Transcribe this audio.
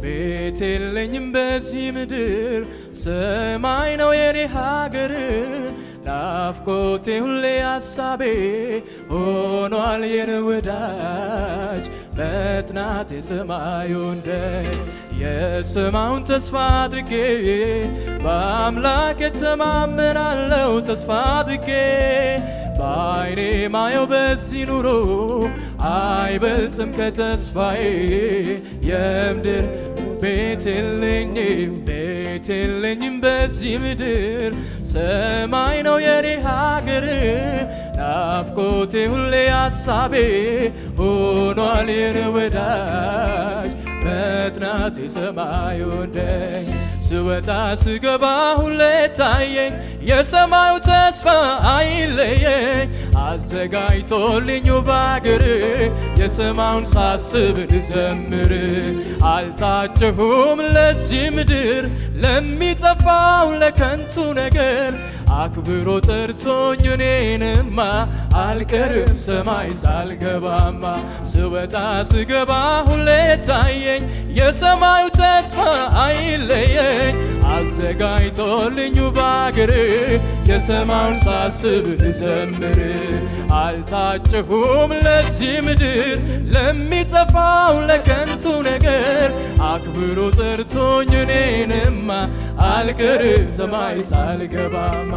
ቤት የለኝም በዚህ ምድር ሰማይ ነው የኔ ሀገር ናፍቆቴ ሁሌ ሐሳቤ ሆኗል የኔ ወዳጅ መጥናት የሰማዩን ደጅ የሰማዩን ተስፋ አድርጌ በአምላክ እተማመናለሁ ተስፋ አድርጌ በዓይኔ ማየው በዚህ ኑሮ አይበልጥም ከተስፋዬ የምድር ቤት የለኝም በዚህ ምድር ሰማይ ነው የኔ ሀገር ናፍቆቴ ሁሌ ሐሳቤ ሆኗል የኔ ወዳጅ መጥናት የሰማዩን ደጅ ስወጣ ስገባ ሁሌ ታየኝ የሰማዩ ተስፋ አይለየኝ አዘጋጅቶልኝ በአገር የሰማዩን ሳስብ ልዘምር አልታጨሁም ለዚህ ምድር ለሚጠፋው ለከንቱ ነገር አክብሮ ጠርቶኝ እኔንማ አልቀርም ሰማይ ሳልገባማ ስወጣ ስገባ ሁሌ ታየኝ የሰማዩ ተስፋ አይለየኝ አዘጋጅቶልኝ በአገር የሰማዩን ሳስብ ልዘምር አልታጨሁም ለዚህ ምድር ለሚጠፋው ለከንቱ ነገር አክብሮ ጠርቶኝ እኔንማ አልቀርም ሰማይ ሳልገባማ